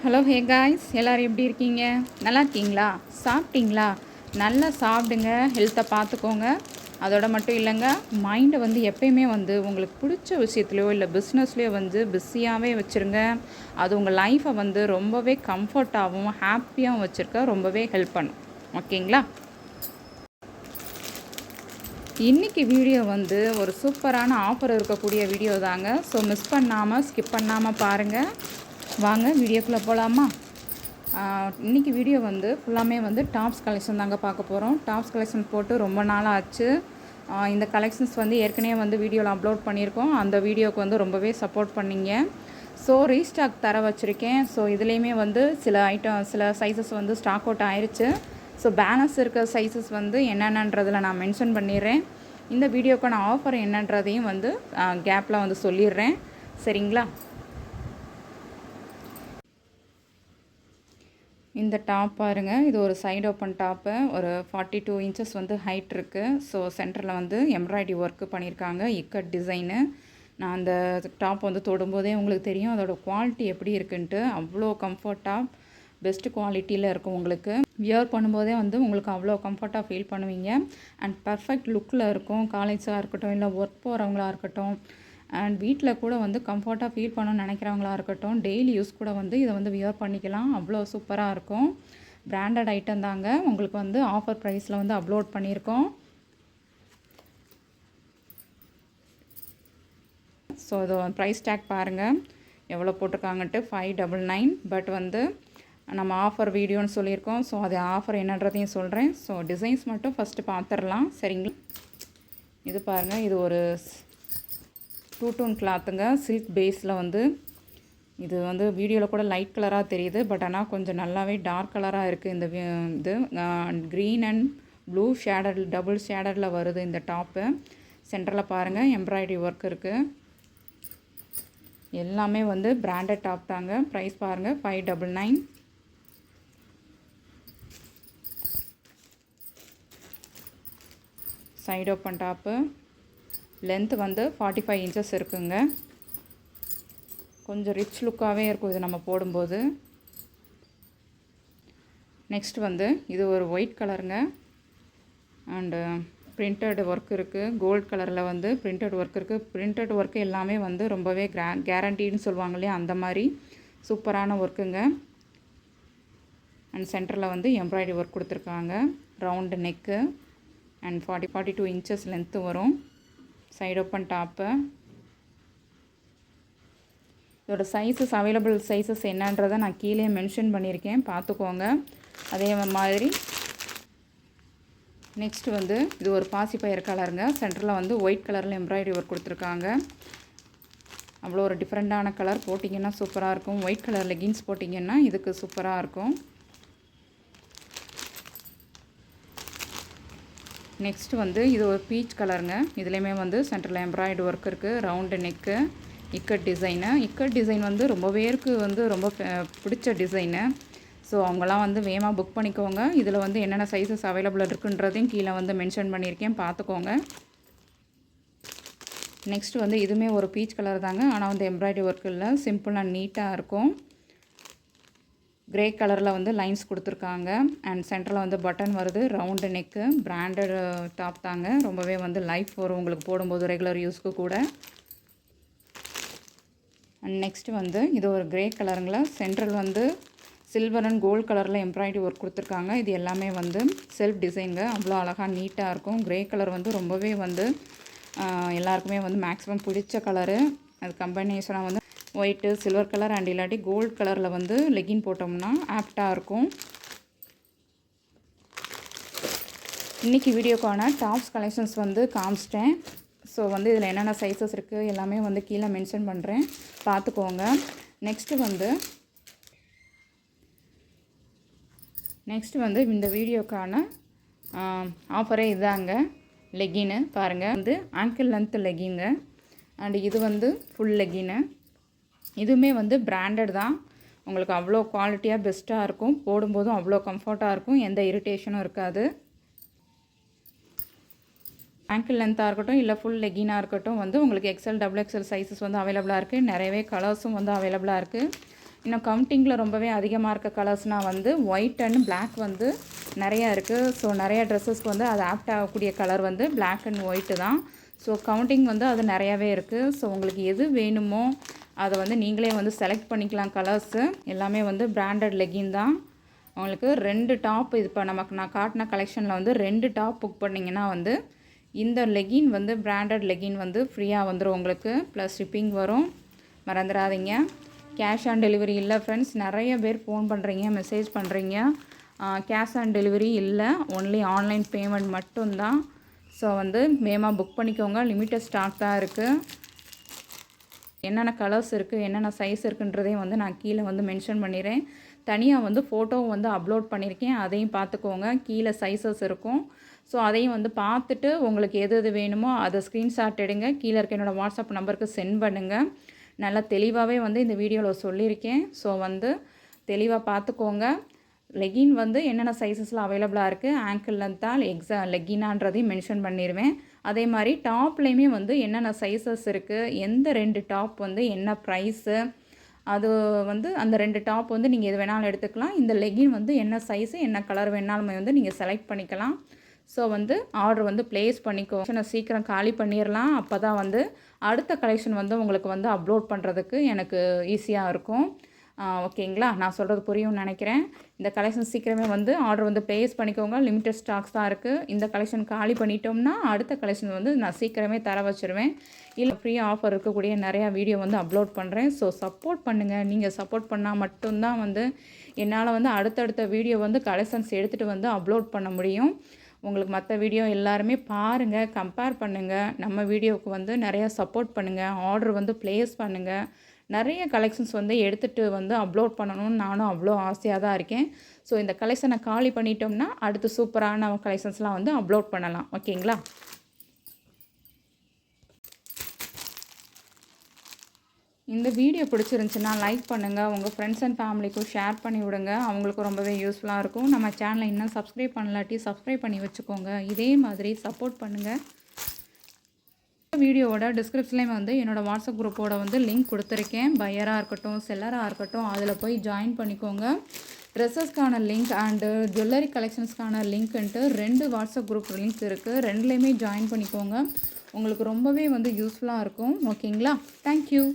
Hello hey guys, எல்லோரும் எப்படி இருக்கீங்க? நல்லா இருக்கீங்களா? சாப்பிட்டீங்களா? நல்லா சாப்பிடுங்க, ஹெல்த்தை பார்த்துக்கோங்க. அதோட மட்டும் இல்லைங்க, மைண்டை வந்து எப்பயுமே வந்து உங்களுக்கு பிடிச்ச விஷயத்துலையோ இல்லை பிஸ்னஸ்லேயோ வந்து பிஸியாகவே வச்சுருங்க. அது உங்கள் லைஃப்பை வந்து ரொம்பவே கம்ஃபர்ட்டாகவும் ஹாப்பியாகவும் வச்சுருக்க ரொம்பவே ஹெல்ப் பண்ணும். ஓகேங்களா? இன்றைக்கி வீடியோ வந்து ஒரு சூப்பரான ஆஃபர் இருக்கக்கூடிய வீடியோ தாங்க. ஸோ மிஸ் பண்ணாமல் ஸ்கிப் பண்ணாமல் பாருங்கள். வாங்க வீடியோக்குள்ளே போகலாமா? இன்றைக்கி வீடியோ வந்து ஃபுல்லாமே வந்து டாப்ஸ் கலெக்ஷன் தாங்க பார்க்க போகிறோம். டாப்ஸ் கலெக்ஷன் போட்டு ரொம்ப நாள் ஆச்சு. இந்த கலெக்ஷன்ஸ் வந்து ஏற்கனவே வந்து வீடியோவில் அப்லோட் பண்ணியிருக்கோம். அந்த வீடியோவுக்கு வந்து ரொம்பவே சப்போர்ட் பண்ணிங்க. ஸோ ரீஸ்டாக் தர வச்சுருக்கேன். ஸோ இதுலேயுமே வந்து சில சைஸஸ் வந்து ஸ்டாக் அவுட் ஆயிடுச்சு. ஸோ பேலன்ஸ் இருக்கிற சைஸஸ் வந்து என்னென்னன்றதில் நான் மென்ஷன் பண்ணிடுறேன். இந்த வீடியோக்கான ஆஃபர் என்னன்றதையும் வந்து கேப்பில் வந்து சொல்லிடுறேன். சரிங்களா? இந்த டாப் பாருங்கள், இது ஒரு சைடு ஓப்பன் டாப்பு. ஒரு 42 இன்ச்சஸ் வந்து ஹைட் இருக்குது. ஸோ சென்டரில் வந்து எம்ப்ராய்டரி ஒர்க்கு பண்ணியிருக்காங்க, இக்கட் டிசைனு. நான் அந்த டாப் வந்து தொடும்போதே உங்களுக்கு தெரியும் அதோட குவாலிட்டி எப்படி இருக்குன்ட்டு. அவ்வளோ கம்ஃபர்ட்டாக பெஸ்ட்டு குவாலிட்டியில் இருக்கும். உங்களுக்கு வியர் பண்ணும்போதே வந்து உங்களுக்கு அவ்வளோ கம்ஃபர்ட்டாக ஃபீல் பண்ணுவீங்க. அண்ட் பர்ஃபெக்ட் லுக்கில் இருக்கும். காலேஜாக இருக்கட்டும், இல்லை ஒர்க் போகிறவங்களா இருக்கட்டும், அண்ட் வீட்டில் கூட வந்து கம்ஃபர்ட்டாக ஃபீல் பண்ணணும்னு நினைக்கிறவங்களா இருக்கட்டும், டெய்லி யூஸ் கூட வந்து இதை வந்து வியர் பண்ணிக்கலாம். அவ்வளோ சூப்பராக இருக்கும். பிராண்டட் ஐட்டம் தாங்க. உங்களுக்கு வந்து ஆஃபர் ப்ரைஸில் வந்து அப்லோட் பண்ணியிருக்கோம். ஸோ இது ப்ரைஸ் டேக் பாருங்கள் எவ்வளோ போட்டிருக்காங்கன்ட்டு, 599. பட் வந்து நம்ம ஆஃபர் வீடியோன்னு சொல்லியிருக்கோம். ஸோ அது ஆஃபர் என்னன்றதையும் சொல்கிறேன். ஸோ டிசைன்ஸ் மட்டும் ஃபஸ்ட்டு பார்த்துடலாம். சரிங்களா? இது பாருங்கள், இது ஒரு 2 டோன் கிளாத்துங்க. சில்க் பேஸில் வந்து இது வந்து வீடியோவில் கூட லைட் கலராக தெரியுது. பட் ஆனால் கொஞ்சம் நல்லாவே டார்க் கலராக இருக்குது. இது green and blue shaded, double ஷேடடில் வருது இந்த டாப்பு. சென்டரில் பாருங்கள் எம்ப்ராய்டரி ஒர்க் இருக்குது. எல்லாமே வந்து பிராண்டட் டாப் தாங்க. ப்ரைஸ் பாருங்கள் 599. Side open top. லென்த் வந்து 45 இன்ச்சஸ் இருக்குங்க. கொஞ்சம் ரிச் லுக்காகவே இருக்கும் இது நம்ம போடும்போது. நெக்ஸ்ட் வந்து இது ஒரு ஒயிட் கலருங்க. அண்டு பிரிண்டட் ஒர்க் இருக்குது. கோல்ட் கலரில் வந்து பிரிண்டட் ஒர்க் இருக்குது. பிரிண்டட் ஒர்க்கு எல்லாமே வந்து ரொம்பவே கேரண்டின்னு சொல்லுவாங்க இல்லையா, அந்த மாதிரி சூப்பரான ஒர்க்குங்க. அண்ட் சென்டரில் வந்து எம்ப்ராய்டரி ஒர்க் கொடுத்துருக்காங்க. Round neck and 42 inches length வரும். Side open top. இதோட சைஸஸ், அவைலபிள் சைஸஸ் என்னன்றதை நான் கீழே மென்ஷன் பண்ணியிருக்கேன், பார்த்துக்கோங்க. அதே மாதிரி நெக்ஸ்ட் வந்து இது ஒரு பாசிப்பயிர் கலருங்க. சென்டரில் வந்து ஒயிட் கலரில் எம்ப்ராய்டரி ஒர்க் கொடுத்துருக்காங்க. அவ்வளோ ஒரு டிஃப்ரெண்ட்டான கலர். போட்டிங்கன்னா சூப்பராக இருக்கும். ஒயிட் கலர் லெகின்ஸ் போட்டிங்கன்னா இதுக்கு சூப்பராக இருக்கும். நெக்ஸ்ட் வந்து இது ஒரு பீச் கலருங்க. இதுலேயுமே வந்து சென்டரில் எம்ப்ராய்டரி ஒர்க் இருக்குது. Round neck, ikat design. Ikat design வந்து ரொம்ப பேருக்கு வந்து ரொம்ப பிடிச்ச டிசைனு. ஸோ அவங்களாம் வந்து வேகமாக புக் பண்ணிக்கோங்க. இதில் வந்து என்னென்ன சைஸஸ் அவைலபிள் இருக்குன்றதையும் கீழே வந்து மென்ஷன் பண்ணியிருக்கேன், பார்த்துக்கோங்க. நெக்ஸ்ட் வந்து இதுவுமே ஒரு பீச் கலர் தாங்க. ஆனால் வந்து எம்ப்ராய்டரி ஒர்க் இல்லை, சிம்பிள் அண்ட் நீட்டாக இருக்கும். கிரே கலரில் வந்து லைன்ஸ் கொடுத்துருக்காங்க. அண்ட் சென்டரில் வந்து பட்டன் வருது. ரவுண்டு நெக்கு, பிராண்டட் டாப் தாங்க. ரொம்பவே வந்து லைஃப் வரும் உங்களுக்கு போடும்போது, ரெகுலர் யூஸ்க்கு கூட. அண்ட் நெக்ஸ்ட் வந்து இது ஒரு கிரே கலருங்களா. சென்ட்ரல் வந்து சில்வர் அண்ட் கோல்டு கலரில் எம்ப்ராய்டரி ஒர்க் கொடுத்துருக்காங்க. இது எல்லாமே வந்து செல்ஃப் டிசைனுங்க. அவ்வளோ அழகாக நீட்டாக இருக்கும். கிரே கலர் வந்து ரொம்பவே வந்து எல்லாருக்குமே வந்து மேக்ஸிமம் பிடிச்ச கலரு. அது கம்பினேஷனாக வந்து ஒயிட்டு, சில்வர் கலர் அண்ட் இல்லாட்டி கோல்டு கலரில் வந்து லெகின் போட்டோம்னா ஆப்டாக இருக்கும். இன்றைக்கி வீடியோக்கான டாப்ஸ் கலெக்ஷன்ஸ் வந்து காமிச்சிட்டேன். ஸோ வந்து இதில் என்னென்ன சைஸஸ் இருக்குது எல்லாமே வந்து கீழே மென்ஷன் பண்ணுறேன், பார்த்துக்கோங்க. நெக்ஸ்ட்டு வந்து இந்த வீடியோக்கான ஆஃபரே இதாங்க. லெகின்னு பாருங்கள், வந்து ஆங்கிள் லென்த் லெகிங்க. அண்ட் இது வந்து ஃபுல் லெகின்னு. இதுவுமே வந்து பிராண்டட் தான். உங்களுக்கு அவ்வளோ குவாலிட்டியாக பெஸ்ட்டாக இருக்கும். போடும்போதும் அவ்வளோ கம்ஃபர்ட்டாக இருக்கும். எந்த இரிட்டேஷனும் இருக்காது. ஆங்கிள் லென்த்தாக இருக்கட்டும், இல்லை ஃபுல் லெகினாக இருக்கட்டும், வந்து உங்களுக்கு எக்ஸ்எல், டபுள் எக்ஸ்எல் சைஸஸ் வந்து அவைலபிளாக இருக்குது. நிறையவே கலர்ஸும் வந்து அவைலபிளாக இருக்குது. இன்னும் கவுண்டிங்கில் ரொம்பவே அதிகமாக இருக்க கலர்ஸ்னால் வந்து ஒயிட் அண்ட் பிளாக் வந்து நிறையா இருக்குது. ஸோ நிறையா ட்ரெஸ்ஸஸ்க்கு வந்து அது ஆப்ட் ஆகக்கூடிய கலர் வந்து பிளாக் அண்ட் ஒயிட்டு தான். ஸோ கவுண்டிங் வந்து அது நிறையாவே இருக்குது. ஸோ உங்களுக்கு எது வேணுமோ அதை வந்து நீங்களே வந்து செலக்ட் பண்ணிக்கலாம். கலர்ஸு எல்லாமே வந்து பிராண்டட் லெகின் தான். உங்களுக்கு 2 டாப் இது இப்போ நமக்கு நான் காட்டின கலெக்ஷனில் வந்து 2 டாப் புக் பண்ணிங்கன்னா வந்து இந்த லெகின் வந்து பிராண்டட் லெகின் வந்து ஃப்ரீயாக வந்துடும் உங்களுக்கு. ப்ளஸ் ஷிப்பிங் வரும், மறந்துடாதீங்க. கேஷ் ஆன் டெலிவரி இல்லை ஃப்ரெண்ட்ஸ். நிறைய பேர் ஃபோன் பண்ணுறீங்க, மெசேஜ் பண்ணுறீங்க. கேஷ் ஆன் டெலிவரி இல்லை, ஒன்லி ஆன்லைன் பேமெண்ட் மட்டும்தான். ஸோ வந்து வேகமாக புக் பண்ணிக்கோங்க. லிமிட்டட் ஸ்டாக் தான் இருக்குது. என்னென்ன கலர்ஸ் இருக்குது, என்னென்ன சைஸ் இருக்குன்றதையும் வந்து நான் கீழே வந்து மென்ஷன் பண்ணிடுறேன். தனியாக வந்து ஃபோட்டோவும் வந்து அப்லோட் பண்ணியிருக்கேன், அதையும் பார்த்துக்கோங்க. கீழே சைஸஸ் இருக்கும். ஸோ அதையும் வந்து பார்த்துட்டு உங்களுக்கு எது எது வேணுமோ அதை ஸ்க்ரீன்ஷாட் எடுங்க, கீழே இருக்க என்னோடய வாட்ஸ்அப் நம்பருக்கு சென்ட் பண்ணுங்கள். நல்லா தெளிவாகவே வந்து இந்த வீடியோவில் சொல்லியிருக்கேன். ஸோ வந்து தெளிவாக பார்த்துக்கோங்க. லெகின் வந்து என்னென்ன சைஸஸில் அவைலபிளாக இருக்குது, ஆங்கிள் லென்த்தால் லெகினான்றதையும் மென்ஷன் பண்ணிடுவேன். அதே மாதிரி டாப்லேயுமே வந்து என்னென்ன சைஸஸ் இருக்குது, எந்த 2 டாப் வந்து என்ன ப்ரைஸு, அது வந்து அந்த 2 டாப் வந்து நீங்கள் எது வேணாலும் எடுத்துக்கலாம். இந்த லெகின் வந்து என்ன சைஸு, என்ன கலர் வேணாலுமே வந்து நீங்கள் செலக்ட் பண்ணிக்கலாம். ஸோ வந்து ஆர்டர் வந்து ப்ளேஸ் பண்ணிக்கோ. சீக்கிரம் காலி பண்ணிடலாம். அப்போ தான் வந்து அடுத்த கலெக்ஷன் வந்து உங்களுக்கு வந்து அப்லோட் பண்ணுறதுக்கு எனக்கு ஈஸியாக இருக்கும். ஓகேங்களா? நான் சொல்கிறது புரியும்னு நினைக்கிறேன். இந்த கலெக்ஷன் சீக்கிரமே வந்து ஆர்டர் வந்து ப்ளேஸ் பண்ணிக்கோங்க. லிமிட்டட் ஸ்டாக்ஸ் தான் இருக்குது. இந்த கலெக்ஷன் காலி பண்ணிட்டோம்னா அடுத்த கலெக்ஷன் வந்து நான் சீக்கிரமே தர வச்சுருவேன். இல்லை ஃப்ரீ ஆஃபர் இருக்கக்கூடிய நிறையா வீடியோ வந்து அப்லோட் பண்ணுறேன். ஸோ சப்போர்ட் பண்ணுங்கள். நீங்கள் சப்போர்ட் பண்ணால் மட்டும்தான் வந்து என்னால் வந்து அடுத்தடுத்த வீடியோ வந்து கலெக்ஷன்ஸ் எடுத்துகிட்டு வந்து அப்லோட் பண்ண முடியும். உங்களுக்கு மற்ற வீடியோ எல்லாருமே பாருங்கள், கம்பேர் பண்ணுங்கள். நம்ம வீடியோவுக்கு வந்து நிறையா சப்போர்ட் பண்ணுங்கள். ஆர்டர் வந்து ப்ளேஸ் பண்ணுங்கள். நிறைய கலெக்ஷன்ஸ் வந்து எடுத்துகிட்டு வந்து அப்லோட் பண்ணணும்னு நானும் அவ்வளோ ஆசையாக தான் இருக்கேன். ஸோ இந்த கலெக்ஷனை காலி பண்ணிட்டோம்னா அடுத்து சூப்பரான கலெக்ஷன்ஸ்லாம் வந்து அப்லோட் பண்ணலாம். ஓகேங்களா? இந்த வீடியோ பிடிச்சிருந்துச்சுன்னா லைக் பண்ணுங்கள். உங்கள் ஃப்ரெண்ட்ஸ் அண்ட் ஃபேமிலிக்கும் ஷேர் பண்ணி விடுங்க. அவங்களுக்கும் ரொம்பவே யூஸ்ஃபுல்லாக இருக்கும். நம்ம சேனலை இன்னும் சப்ஸ்கிரைப் பண்ணலாட்டி சப்ஸ்கிரைப் பண்ணி வச்சுக்கோங்க. இதே மாதிரி சப்போர்ட் பண்ணுங்கள். வீடியோவோட டிஸ்கிரிப்ஷன்லேயும் வந்து என்னோடய வாட்ஸ்அப் குரூப்போட வந்து லிங்க் கொடுத்துருக்கேன். பையராக இருக்கட்டும், செல்லராக இருக்கட்டும், அதில் போய் ஜாயின் பண்ணிக்கோங்க. ட்ரெஸ்ஸஸ்க்கான லிங்க் அண்டு ஜுவல்லரி கலெக்ஷன்ஸ்க்கான லிங்க்குன்ட்டு 2 வாட்ஸ்அப் குரூப் லிங்க்ஸ் இருக்குது. 2லேயுமே ஜாயின் பண்ணிக்கோங்க. உங்களுக்கு ரொம்பவே வந்து யூஸ்ஃபுல்லாக இருக்கும். ஓகேங்களா? தேங்க்யூ.